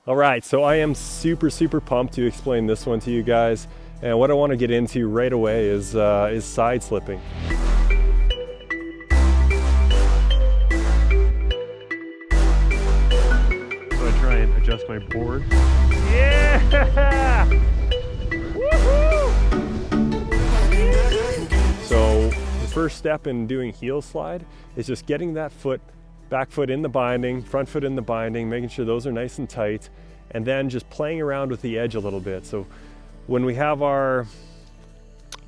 All right, so I am super pumped to explain this one to you guys. And what I want to get into right away is side slipping. So I try and adjust my board. Yeah! Woohoo! So the first step in doing heel slide is just getting that foot, back foot in the binding, front foot in the binding, making sure those are nice and tight, and then just playing around with the edge a little bit. So when we have our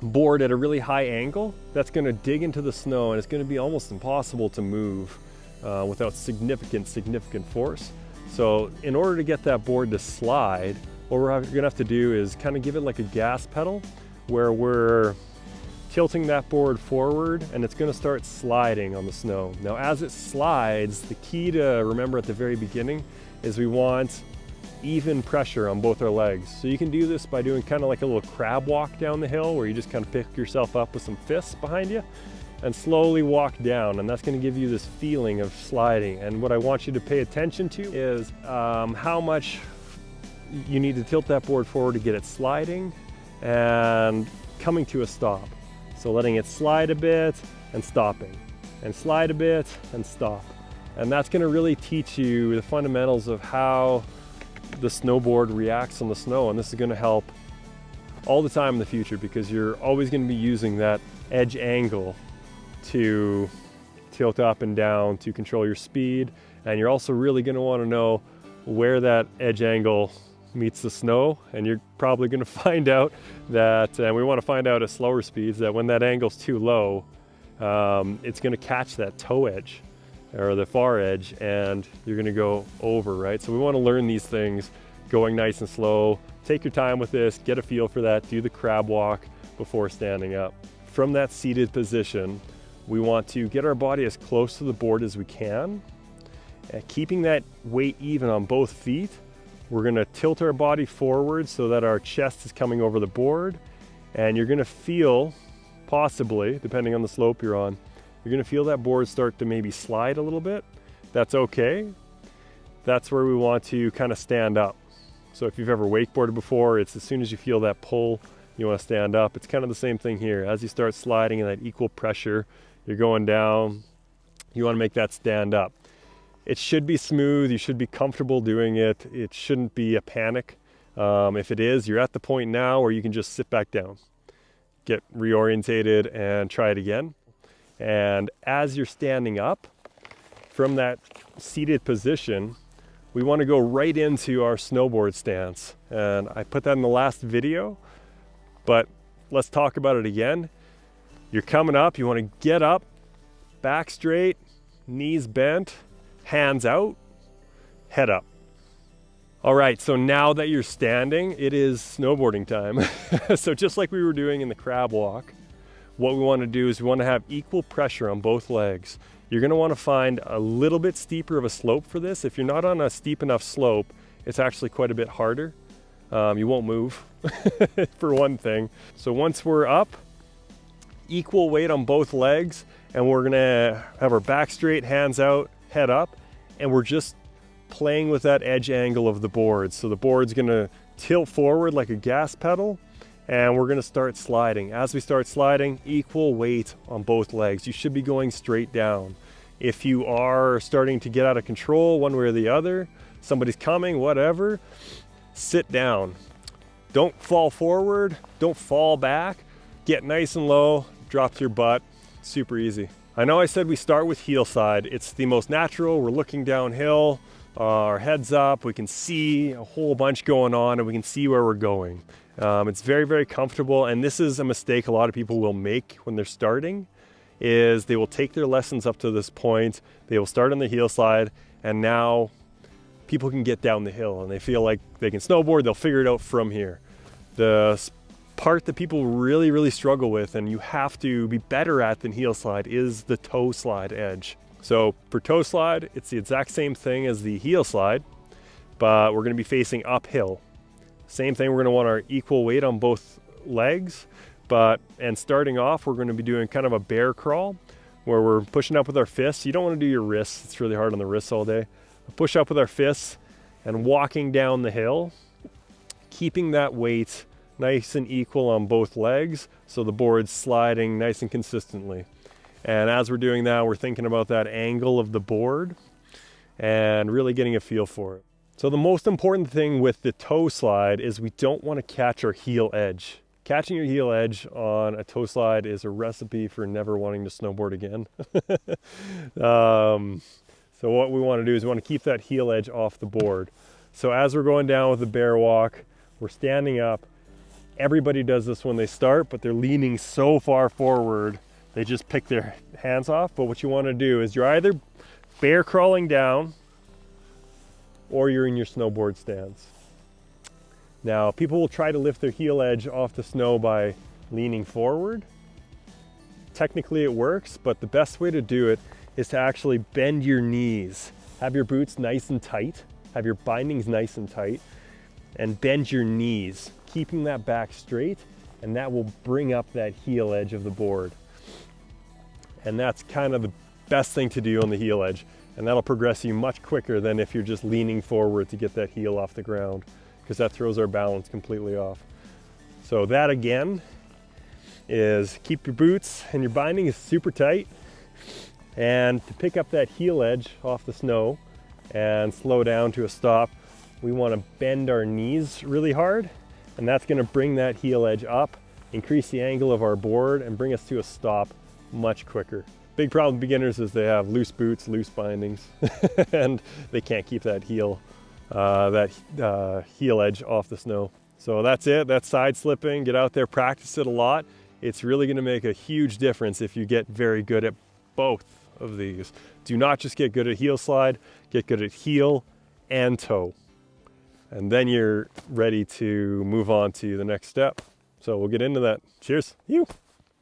board at a really high angle, that's going to dig into the snow and it's going to be almost impossible to move without significant force. So in order to get that board to slide, what we're going to have to do is kind of give it like a gas pedal where we're tilting that board forward and it's going to start sliding on the snow. Now as it slides, the key to remember at the very beginning is we want even pressure on both our legs. So you can do this by doing kind of like a little crab walk down the hill where you just kind of pick yourself up with some fists behind you and slowly walk down, and that's going to give you this feeling of sliding. And what I want you to pay attention to is how much you need to tilt that board forward to get it sliding and coming to a stop. So letting it slide a bit and stopping, and slide a bit and stop. And that's going to really teach you the fundamentals of how the snowboard reacts on the snow, and this is going to help all the time in the future because you're always going to be using that edge angle to tilt up and down to control your speed, and you're also really going to want to know where that edge angle meets the snow, and you're probably going to find out that, and we want to find out at slower speeds, that when that angle's too low, it's going to catch that toe edge or the far edge and you're going to go over, right? So we want to learn these things going nice and slow. Take your time with this, get a feel for that, do the crab walk before standing up. From that seated position, we want to get our body as close to the board as we can, keeping that weight even on both feet. We're going to tilt our body forward so that our chest is coming over the board, and you're going to feel, possibly, depending on the slope you're on, you're going to feel that board start to maybe slide a little bit. That's okay. That's where we want to kind of stand up. So if you've ever wakeboarded before, it's as soon as you feel that pull, you want to stand up. It's kind of the same thing here. As you start sliding in that equal pressure, you're going down, you want to make that stand up. It should be smooth, you should be comfortable doing it. It shouldn't be a panic. If it is, you're at the point now where you can just sit back down, get reorientated and try it again. And as you're standing up from that seated position, we want to go right into our snowboard stance. And I put that in the last video, but let's talk about it again. You're coming up, you want to get up, back straight, knees bent, hands out, head up. All right, so now that you're standing, it is snowboarding time. So just like we were doing in the crab walk, what we want to do is we want to have equal pressure on both legs. You're going to want to find a little bit steeper of a slope for this. If you're not on a steep enough slope, it's actually quite a bit harder. You won't move, for one thing. So once we're up, equal weight on both legs, and we're going to have our back straight, hands out, head up, and we're just playing with that edge angle of the board. So the board's going to tilt forward like a gas pedal, and we're going to start sliding. As we start sliding, equal weight on both legs. You should be going straight down. If you are starting to get out of control one way or the other, somebody's coming, whatever, sit down. Don't fall forward, don't fall back. Get nice and low, drop to your butt. Super easy. I know I said we start with heel side. It's the most natural. We're looking downhill, our head's up, we can see a whole bunch going on and we can see where we're going. It's very comfortable, and this is a mistake a lot of people will make when they're starting, is they will take their lessons up to this point, they will start on the heel slide, and now people can get down the hill and they feel like they can snowboard, they'll figure it out from here. The part that people really struggle with, and you have to be better at than heel slide, is the toe slide edge. So for toe slide, it's the exact same thing as the heel slide, but we're going to be facing uphill. Same thing, we're going to want our equal weight on both legs, and starting off, we're going to be doing kind of a bear crawl where we're pushing up with our fists. You don't want to do your wrists, it's really hard on the wrists all day. Push up with our fists, and walking down the hill, keeping that weight nice and equal on both legs so the board's sliding nice and consistently. And as we're doing that, we're thinking about that angle of the board and really getting a feel for it. So the most important thing with the toe slide is we don't want to catch our heel edge. Catching your heel edge on a toe slide is a recipe for never wanting to snowboard again. So what we want to do is we want to keep that heel edge off the board. So as we're going down with the bear walk, we're standing up. Everybody does this when they start, but they're leaning so far forward, they just pick their hands off. But what you want to do is you're either bear crawling down or you're in your snowboard stance. Now, people will try to lift their heel edge off the snow by leaning forward. Technically it works, but the best way to do it is to actually bend your knees. Have your boots nice and tight, have your bindings nice and tight, and bend your knees, keeping that back straight, and that will bring up that heel edge of the board. And that's kind of the best thing to do on the heel edge, and that'll progress you much quicker than if you're just leaning forward to get that heel off the ground, because that throws our balance completely off. So that again is keep your boots and your binding is super tight, and to pick up that heel edge off the snow and slow down to a stop, we want to bend our knees really hard, and that's going to bring that heel edge up, increase the angle of our board, and bring us to a stop much quicker. Big problem with beginners is they have loose boots, loose bindings, and they can't keep that heel edge off the snow. So that's it. That's side slipping. Get out there, practice it a lot. It's really going to make a huge difference if you get very good at both of these. Do not just get good at heel slide, get good at heel and toe. And then you're ready to move on to the next step. So we'll get into that. Cheers. You.